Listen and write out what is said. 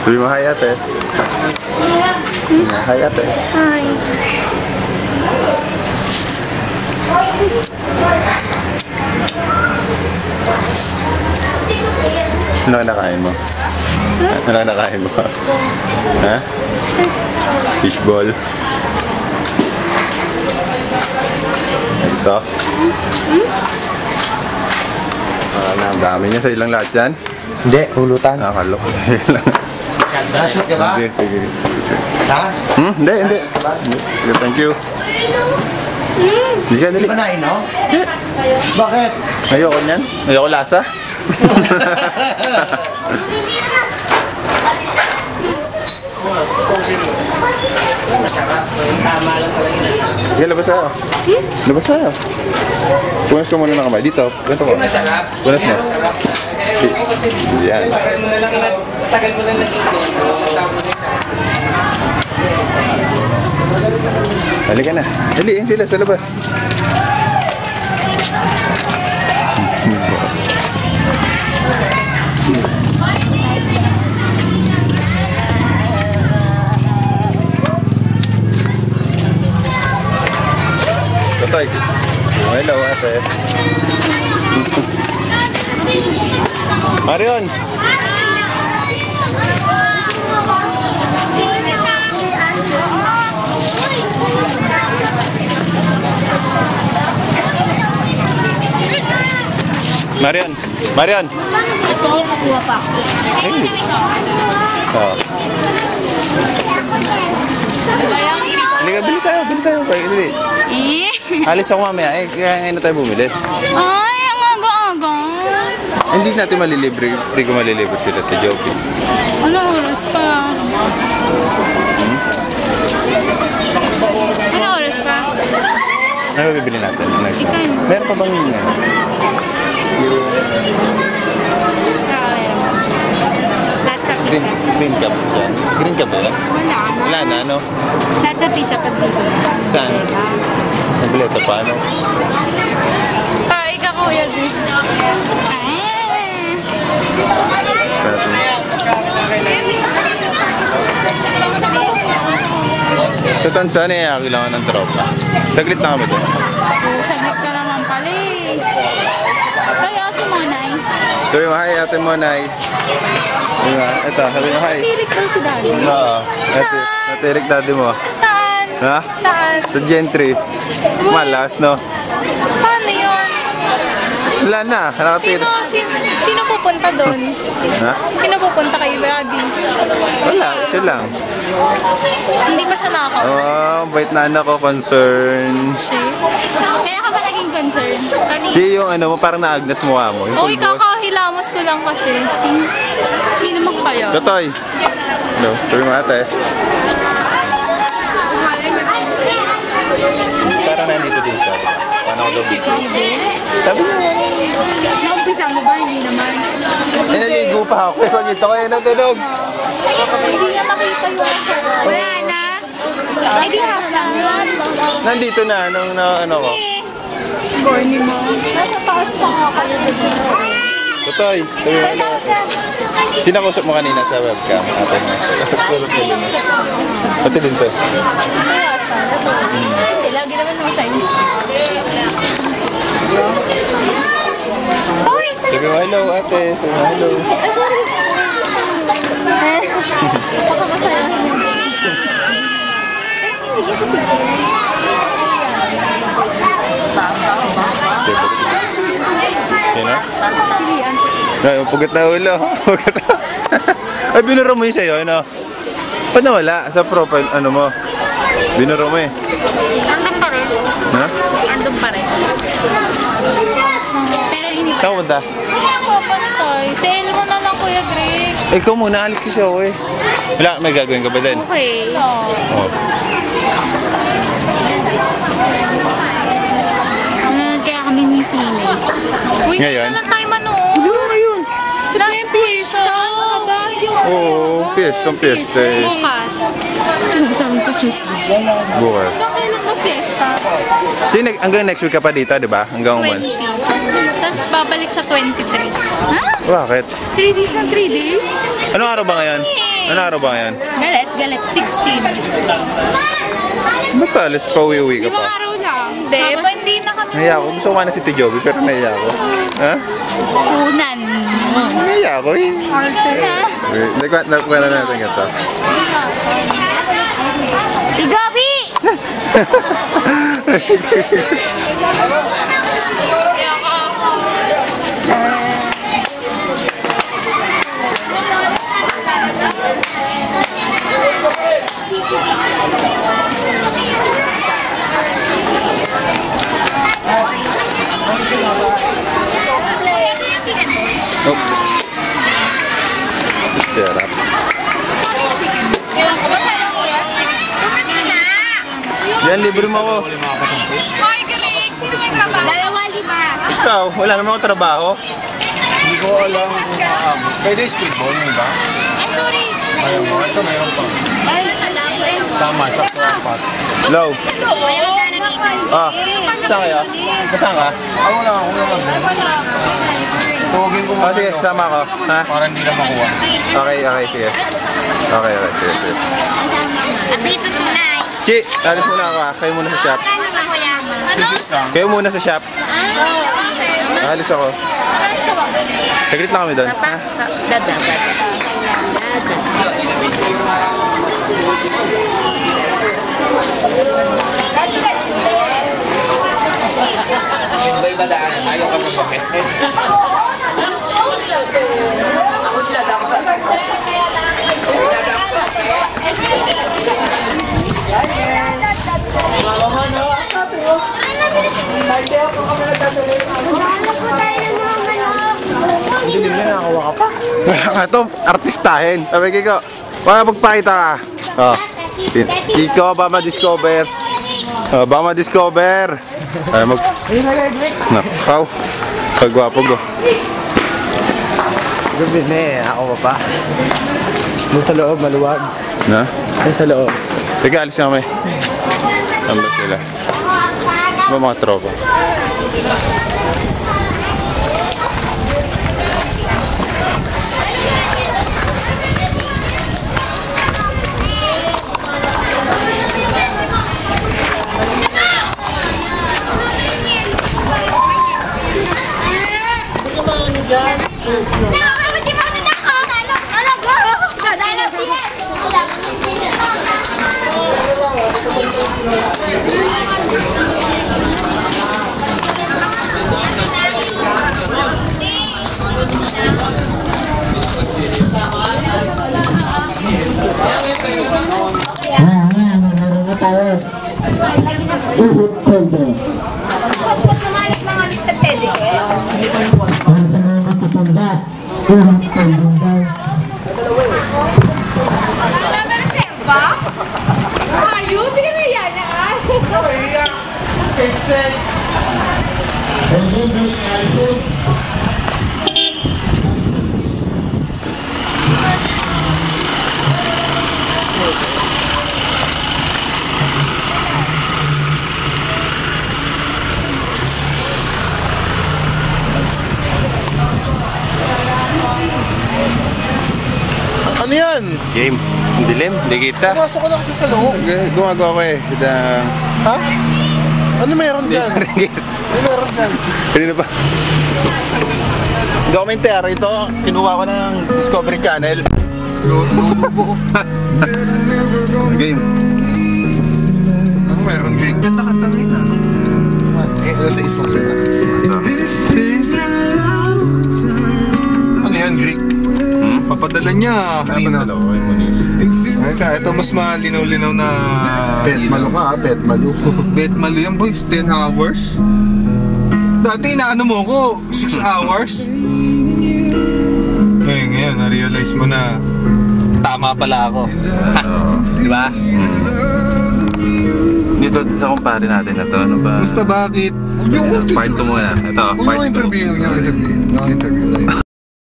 Sabi mo hi ate. Hi ate. Hi. Ano nakain mo? Ano nakain mo? Ha? Fishball. Ito. Ang dami niya sa ilang lahat yan. Hindi, hulutan. Nakalok sa ilang. Nasot ka ba? Hindi, sige. Ha? Hindi. Thank you. Hindi siya, Hindi dali. ba nainom? Bakit? Ayoko niyan. Ayoko lasa. Sige, labas tayo. Labas tayo. Punas ka muna ng kamay. Dito. Ganito ko. Punas mo. Yan. Tagal mo lang Halika na. Daliin sila sa labas. Totoy. Hello, ate. Marion. Marion. Gusto ko kuha pa. Hey. Oh. Halika, bili tayo. Bili. Alis ako mamaya. Kaya ngayon na tayo bumili. Ay, ang aga-aga. Hindi natin malilibre. Hindi ko malilibre sila sa Joby. Ano oras pa? Ano oras pa? Ano bibili natin? Ikaw. Meron pa bang yun? Green cup dyan. Green cup ba yan? Wala na, ano? Lahat sa pizza pag dito. Saan? Nabili ito pa, ano? Ay, ka kuya. Sa Tansan eh, kailangan ng tropa. Saglit na kami doon. Saglit ka naman pala eh. Kaya si Monay. Sabi mo, hi ate Monay. Diba? Ito, sabi mo, hi. Tirik daw si Daddy. Oo. Natirik daddy mo. Saan? Ha? Saan? Sa Gentry. Malas, no? Paano yun? Wala na. Nakatirik. Sino pupunta doon? Ha? Sino pupunta kay Daddy? Wala. Siya lang. Hindi pa siya nakaka- Oh, bait na anak ko. Concern. Kaya ka ba naging concern? Kanina? Si yung ano mo, parang naagnas mukha mo. Yung Uy, pulbos. kakahilamos ko lang kasi. Hindi naman kayo. Totoy. Hello. Sabi mo ate. Parang nandito din siya. Paano ko daw bigyan? Sabi niya. Naumpisa mo ba? Hindi naman. Naligo pa ako. Kaya ito kayo natulog. Hindi niya makita yung kasama. Wala na. Ay, di half na. Nandito na. Anong ano ko? Borny mo. Nasa taas pa nga kayo. Totoy. Sabi mo. Ay, tawag ka. Sinakusap mo kanina sa webcam. Ate mo. Tulog ko din. Pati din to. Kaya siya. Hindi, lagi naman mo sa inyo. Uy, sa'yo. Sabi mo hello ate. Sabi mo hello. Ay, sorry. Baka masaya. Hindi kasi picture. Yan na? Pilihan. Ay, pugat na ulo. Pugat na. Ay, binuro mo yung sa'yo, ano? Ba't nawala? Sa profile, ano mo? Binuro mo eh. Andun pa rin. Ha? Andun pa rin. Pero hindi pa. Saan ka punta? Papantay. Sale mo na lang, Kuya Greg. Ikaw muna, alis kasi ako eh. Wala, may gagawin ka ba din? Okay. Oh. Kaya kami ni Sine. Uy, Ngayon? na lang tayo manood. Hindi mo ngayon. Last week siya. Hindi ako Oo, piyestang piyesta eh. Bukas. Sabi ko Tuesday. Bukas. Hanggang kailan ba fiesta? Hanggang next week ka pa dito, di ba? Hanggang 20. Tapos babalik sa 23. Ha? Bakit? 3 days and 3 days? Anong araw ba ngayon? Anong araw ba ngayon? Galit. 16. Ba't pa alas pa uwi ka Limang pa? araw lang. Hindi, hindi na kami. Nahiya ako. Gusto ko na si Tijobi pero nahiya ako. Ha? Unan. Nahiya ako eh. Arte na. Nagkwala natin ito. Tigabi! Nope. Sarap. Yan, libre mo ako. Dalawa, 5. Ikaw, wala naman akong trabaho. Hindi ko alam kung pwede speedball, di ba? Ay, sorry. Ayaw mo, ito mayroon pa. Ay, salamat. Tama, sakto apat. Low. Mayroon na dito. Ah, saan kaya? Saan ka? Wala ako naman. Tawagin ko Oh, sige, sama ko. Ha? para hindi na makuha. Okay, sige. Okay, sige. At piso tunay. Chi, alis muna ako ha. Kayo muna sa shop. Ano? Kayo muna sa shop. Alis ako. Saglit lang kami doon. Ha? Dada. Speedball ba daan? Ayaw ka magbakit. Hindi na nakawa ka pa. Ito, artistahin. Sabi ko, magpakita ka. Oh. Kiko, ba ma-discover? Ba ma-discover? Ay, Nakaw. Pagwapo ko. Gabi na eh, ako pa. Doon sa loob, maluwag. Na? Doon sa loob. Sige, alis na kami. Saan ba sila? Ba mga tropa? Pag namalit mga lista teddy ko eh. Ba? Ayo, bigyan mo yan ah. Ano yan? Game. Ang dilim. Hindi kita. Pumasok ko na kasi sa loob. Gumagawa ko eh. Ha? Ano meron dyan? Ano meron dyan? Kanina pa. Documentary ito. Kinuha ko ng Discovery Channel. Game. Ano meron? Game? Ganda ka tangin na. Nasa isang pena. Ano yan, Greek? Papadala niya kanina. Ay ka, ito mas malinaw-linaw na Petmalu ka, Petmalu. Petmalu yan boys, 10 hours. Dati inaano mo ko, 6 hours. Ngayon, na-realize mo na tama pala ako. Diba? Dito sa kumpare natin na to. Ano ba? Basta bakit? Part 2 muna. Ito, part 2. Yung interview.